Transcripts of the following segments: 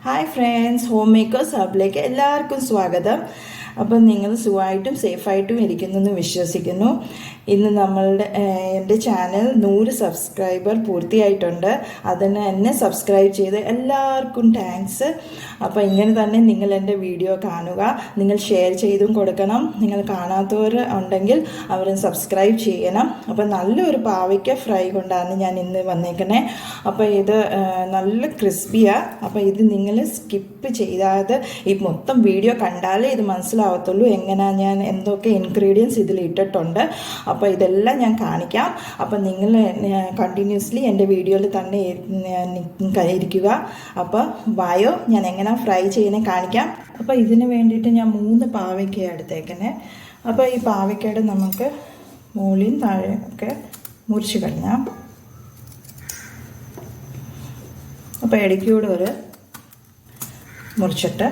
Hi friends, home makers ഹബിലേക്ക് എല്ലാവർക്കും സ്വാഗതം. അപ്പം നിങ്ങൾ സുഖമായിട്ടും സേഫായിട്ടും ഇരിക്കുന്നെന്ന് വിശ്വസിക്കുന്നു. ഇന്ന് എൻ്റെ ചാനൽ 100 സബ്സ്ക്രൈബർ പൂർത്തിയായിട്ടുണ്ട്. അതിന് എന്നെ സബ്സ്ക്രൈബ് ചെയ്ത് എല്ലാവർക്കും താങ്ക്സ്. അപ്പോൾ ഇങ്ങനെ തന്നെ നിങ്ങൾ എൻ്റെ വീഡിയോ കാണുക, നിങ്ങൾ ഷെയർ ചെയ്തും കൊടുക്കണം. നിങ്ങൾ കാണാത്തവർ ഉണ്ടെങ്കിൽ അവരും സബ്സ്ക്രൈബ് ചെയ്യണം. അപ്പോൾ നല്ലൊരു പാവയ്ക്ക ഫ്രൈ കൊണ്ടാണ് ഞാൻ ഇന്ന് വന്നേക്കണേ. അപ്പോൾ ഇത് നല്ല ക്രിസ്പിയാണ്. അപ്പോൾ ഇത് നിങ്ങൾ സ്കിപ്പ് ചെയ്യാതെ ഈ മൊത്തം വീഡിയോ കണ്ടാലേ ഇത് മനസ്സിലാവത്തുള്ളൂ എങ്ങനെയാണ് ഞാൻ എന്തൊക്കെ ഇൻഗ്രീഡിയൻസ് ഇതിൽ ഇട്ടിട്ടുണ്ട്. അപ്പോൾ ഇതെല്ലാം ഞാൻ കാണിക്കാം. അപ്പോൾ നിങ്ങൾ കണ്ടിന്യൂസ്ലി എൻ്റെ വീഡിയോയിൽ തന്നെ ഇരിക്കുക. അപ്പോൾ വായോ ഞാൻ എങ്ങനെ ഫ്രൈ ചെയ്യുന്നത് കാണിക്കാം. അപ്പോൾ ഇതിന് വേണ്ടിയിട്ട് ഞാൻ 3 പാവയ്ക്ക എടുത്തേക്കണേ. അപ്പോൾ ഈ പാവയ്ക്കയുടെ നമുക്ക് മുകളിലും താഴെയൊക്കെ മുറിച്ച് കഴിഞ്ഞാൽ, അപ്പോൾ ഇടയ്ക്കൂടെ ഒരു മുറിച്ചിട്ട്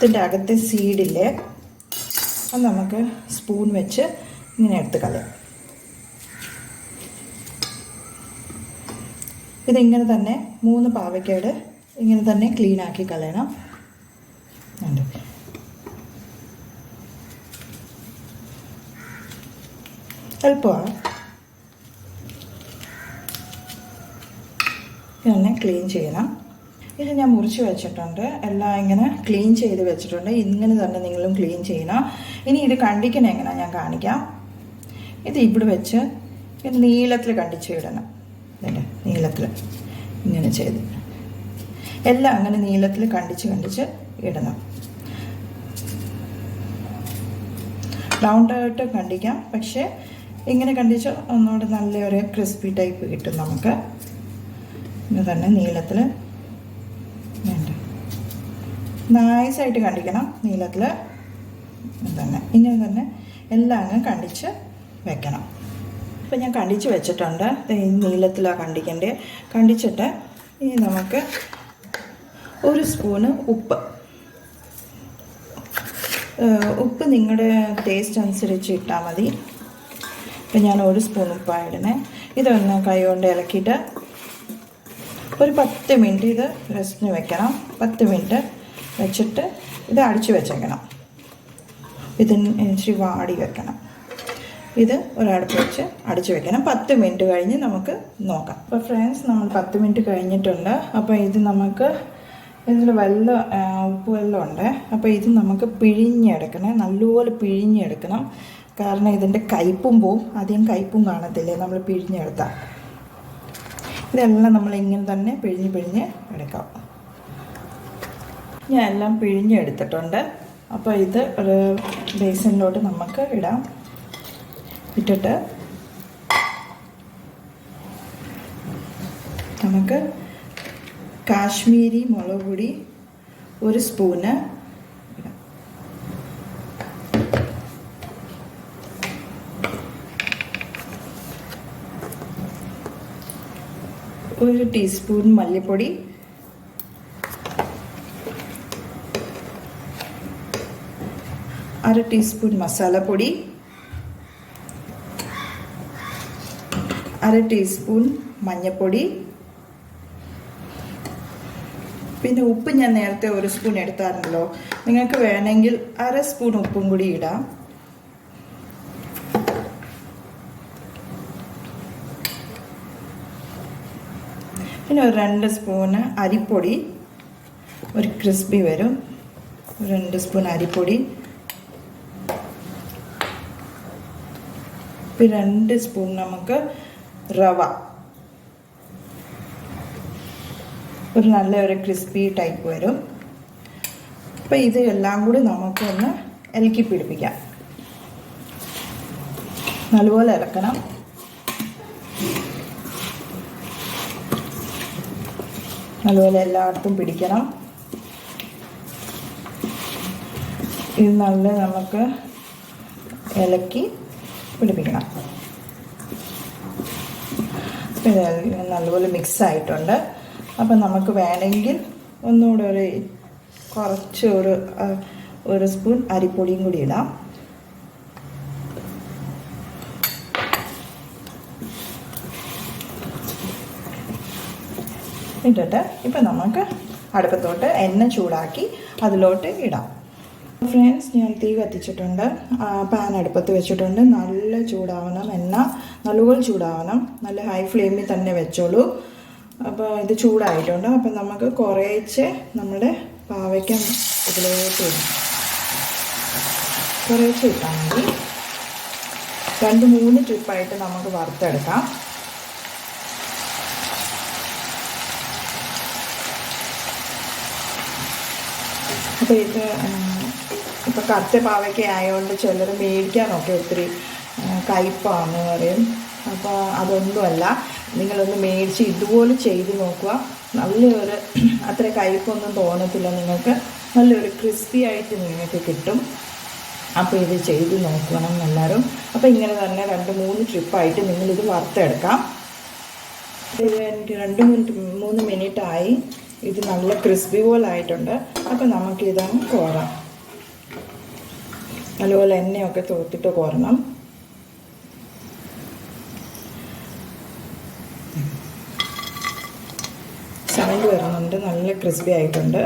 ഇതിൻ്റെ അകത്തെ സീഡില്ലേ, അത് നമുക്ക് സ്പൂൺ വെച്ച് ഇങ്ങനെ എടുത്ത് കളയാം. ഇതിങ്ങനെ തന്നെ 3 പാവയ്ക്കയുടെ ഇങ്ങനെ തന്നെ ക്ലീൻ ആക്കി കളയണം. എളുപ്പമാണ്. ഇങ്ങനെ ക്ലീൻ ചെയ്യണം. ഇത് ഞാൻ മുറിച്ച് വെച്ചിട്ടുണ്ട്, എല്ലാം ഇങ്ങനെ ക്ലീൻ ചെയ്ത് വെച്ചിട്ടുണ്ട്. ഇങ്ങനെ തന്നെ നിങ്ങളും ക്ലീൻ ചെയ്യണം. ഇനി ഇത് കണ്ടിക്കണം എങ്ങനെ ഞാൻ കാണിക്കാം. ഇത് ഇവിടെ വെച്ച് ഇത് നീളത്തിൽ കണ്ടിച്ച് ഇടണം. ഇതിൻ്റെ നീളത്തിൽ ഇങ്ങനെ ചെയ്ത് എല്ലാം അങ്ങനെ നീളത്തിൽ കണ്ടിച്ച് ഇടണം. റൗണ്ടായിട്ട് കണ്ടിക്കാം, പക്ഷേ ഇങ്ങനെ കണ്ടിച്ച് ഒന്നുകൂടെ നല്ലൊരു ക്രിസ്പി ടൈപ്പ് കിട്ടും നമുക്ക്. ഇങ്ങനെ തന്നെ നീളത്തിൽ വേണ്ട, നൈസായിട്ട് കണ്ടിക്കണം നീളത്തിൽ തന്നെ. ഇങ്ങനെ തന്നെ എല്ലാം അങ്ങ് കണ്ടിച്ച് വെക്കണം. ഇപ്പം ഞാൻ കണ്ടിച്ച് വെച്ചിട്ടുണ്ട്. നീളത്തിലാണ് കണ്ടിക്കേണ്ടത്. കണ്ടിച്ചിട്ട് ഇനി നമുക്ക് 1 സ്പൂണ് ഉപ്പ് നിങ്ങളുടെ ടേസ്റ്റ് അനുസരിച്ച് ഇട്ടാൽ മതി. ഇപ്പം ഞാൻ 1 സ്പൂൺ ഉപ്പാണ് ഇടണേ. ഇതൊന്ന് കൈ കൊണ്ട് ഇളക്കിയിട്ട് ഒരു 10 മിനിറ്റ് ഇത് റെസ്റ്റിന് വെക്കണം. 10 മിനിറ്റ് വെച്ചിട്ട് ഇത് അടിച്ച് വെച്ചേക്കണം. ഇതിന് ഇച്ചിരി വാടി വെക്കണം. ഇത് ഒരടുപ്പ് വെച്ച് അടിച്ച് വെക്കണം. 10 മിനിറ്റ് കഴിഞ്ഞ് നമുക്ക് നോക്കാം. അപ്പോൾ ഫ്രണ്ട്സ്, നമ്മൾ 10 മിനിറ്റ് കഴിഞ്ഞിട്ടുണ്ട്. അപ്പോൾ ഇത് നമുക്ക് ഇതിൽ ഉപ്പ് വെള്ളമുണ്ട്. അപ്പോൾ ഇത് നമുക്ക് പിഴിഞ്ഞെടുക്കണം, നല്ലപോലെ പിഴിഞ്ഞെടുക്കണം. കാരണം ഇതിൻ്റെ കയ്പും പോവും, അധികം കയ്പും കാണത്തില്ലേ നമ്മൾ പിഴിഞ്ഞെടുത്താൽ. ഇതെല്ലാം നമ്മൾ ഇങ്ങനെ തന്നെ പിഴിഞ്ഞ് എടുക്കാം. ഞാൻ എല്ലാം പിഴിഞ്ഞെടുത്തിട്ടുണ്ട്. അപ്പോൾ ഇത് ഒരു ബേസിനിലോട്ട് നമുക്ക് ഇടാം. ഇട്ടിട്ട് നമുക്ക് കാശ്മീരി മുളക് പൊടി 1 സ്പൂണ്, ഒരു ടീസ്പൂൺ മല്ലിപ്പൊടി, 1/2 ടീസ്പൂൺ മസാലപ്പൊടി, 1/2 ടീസ്പൂൺ മഞ്ഞൾപ്പൊടി. പിന്നെ ഉപ്പ് ഞാൻ നേരത്തെ 1 സ്പൂൺ എടുത്താണല്ലോ. നിങ്ങൾക്ക് വേണമെങ്കിൽ 1/2 സ്പൂൺ ഉപ്പും കൂടി ഇടാം. പിന്നെ ഒരു 2 സ്പൂണ് അരിപ്പൊടി, ഒരു ക്രിസ്പി വരും. 2 സ്പൂൺ അരിപ്പൊടി. പിന്നെ 2 സ്പൂൺ നമുക്ക് റവ, ഒരു നല്ലൊരു ക്രിസ്പി ടൈപ്പ് വരും. അപ്പോൾ ഇത് എല്ലാം കൂടി നമുക്കൊന്ന് ഇളക്കി പിടിപ്പിക്കാം. നല്ലപോലെ ഇളക്കണം. അതുപോലെ എല്ലായിടത്തും പിടിക്കണം. ഇത് നല്ല നമുക്ക് ഇളക്കി പിടിപ്പിക്കണം. നല്ലപോലെ മിക്സ് ആയിട്ടുണ്ട്. അപ്പം നമുക്ക് വേണമെങ്കിൽ ഒന്നുകൂടെ കുറച്ച് ഒരു സ്പൂൺ അരിപ്പൊടിയും കൂടി ഇടാം. ഇട്ടിട്ട് ഇപ്പം നമുക്ക് അടുപ്പത്തോട്ട് എണ്ണ ചൂടാക്കി അതിലോട്ട് ഇടാം. ഫ്രണ്ട്സ്, ഞാൻ തീ കത്തിച്ചിട്ടുണ്ട്, പാൻ അടുപ്പത്ത് വെച്ചിട്ടുണ്ട്. നല്ല ചൂടാവണം, എണ്ണ നല്ലപോലെ ചൂടാവണം, നല്ല ഹൈ ഫ്ലെയിമിൽ തന്നെ വെച്ചോളൂ. അപ്പോൾ ഇത് ചൂടായിട്ടുണ്ട്. അപ്പം നമുക്ക് കുറേശ്ശെ നമ്മുടെ പാവയ്ക്ക ഇതിലോട്ട് ഇടാം. കുറേശ്ശെ ഇട്ടാൽ മതി. 2-3 ട്രിപ്പായിട്ട് നമുക്ക് വറുത്തെടുക്കാം. അപ്പോൾ ഇത് ഇപ്പോൾ കറുത്ത പാവയ്ക്ക ആയതുകൊണ്ട് ചിലർ മേടിക്കാനൊക്കെ ഒത്തിരി കയ്പ്പാണെന്ന് പറയും. അപ്പോൾ അതൊന്നുമല്ല, നിങ്ങളൊന്ന് മേടിച്ച് ഇതുപോലെ ചെയ്ത് നോക്കുക. നല്ലൊരു അത്ര കയ്പ്പൊന്നും തോന്നത്തില്ല, നിങ്ങൾക്ക് നല്ലൊരു ക്രിസ്പി ആയിട്ട് നിങ്ങൾക്ക് കിട്ടും. അപ്പോൾ ഇത് ചെയ്ത് നോക്കണം എല്ലാവരും. അപ്പോൾ ഇങ്ങനെ തന്നെ 2-3 ട്രിപ്പായിട്ട് നിങ്ങളിത് വറുത്തെടുക്കാം. ഇത് എനിക്ക് 2-3 മിനിറ്റായി. ഇത് നല്ല ക്രിസ്പി പോലെ ആയിട്ടുണ്ട്. അപ്പോൾ നമുക്കിതങ്ങ് കോരാം. നല്ലപോലെ എണ്ണയൊക്കെ തോത്തിട്ട് കോരണം. സൗണ്ട് വരുന്നുണ്ട്, നല്ല ക്രിസ്പി ആയിട്ടുണ്ട്.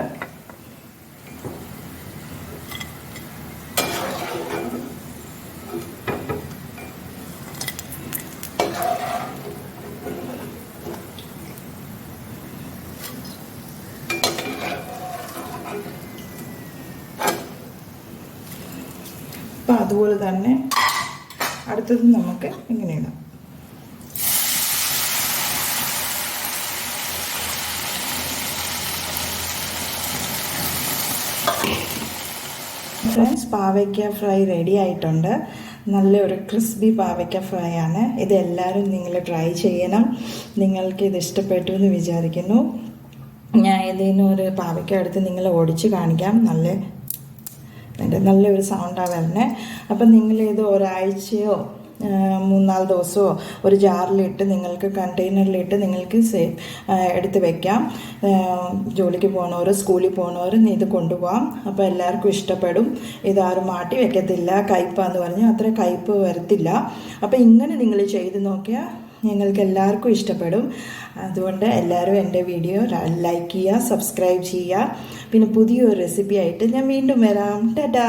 അപ്പം അതുപോലെ തന്നെ അടുത്തത് നമുക്ക് ഇങ്ങനെ ഇടാം. ഫ്രണ്ട്സ്, പാവയ്ക്ക ഫ്രൈ റെഡി ആയിട്ടുണ്ട്. നല്ലൊരു ക്രിസ്പി പാവയ്ക്ക ഫ്രൈ ആണ്. ഇതെല്ലാവരും നിങ്ങൾ ട്രൈ ചെയ്യണം. നിങ്ങൾക്ക് ഇത് ഇഷ്ടപ്പെട്ടു എന്ന് വിചാരിക്കുന്നു. ഞാൻ ഇതിനൊരു പാവയ്ക്ക എടുത്ത് നിങ്ങളെ ഓടിച്ച് കാണിക്കാം. നല്ലൊരു സൗണ്ടാണ് വരുന്നത്. അപ്പം നിങ്ങളിത് ഒരാഴ്ചയോ 3-4 ദിവസമോ ഒരു ജാറിലിട്ട് നിങ്ങൾക്ക് കണ്ടെയ്നറിലിട്ട് നിങ്ങൾക്ക് എടുത്ത് വെക്കാം. ജോലിക്ക് പോകുന്നവർ സ്കൂളിൽ പോകുന്നവർ ഇത് കൊണ്ടുപോകാം. അപ്പോൾ എല്ലാവർക്കും ഇഷ്ടപ്പെടും. ഇതാരും മാറ്റി വെക്കത്തില്ല. കയ്പ്പാന്ന് പറഞ്ഞാൽ അത്ര കയ്പ്പ് വരത്തില്ല. അപ്പോൾ ഇങ്ങനെ നിങ്ങൾ ചെയ്ത് നോക്കിയാൽ നിങ്ങൾക്ക് എല്ലാവർക്കും ഇഷ്ടപ്പെടും. അതുകൊണ്ട് എല്ലാവരും എൻ്റെ വീഡിയോ ലൈക്ക് ചെയ്യുക, സബ്സ്ക്രൈബ് ചെയ്യുക. പിന്നെ പുതിയൊരു റെസിപ്പി ആയിട്ട് ഞാൻ വീണ്ടും വരാം. ടാറ്റാ.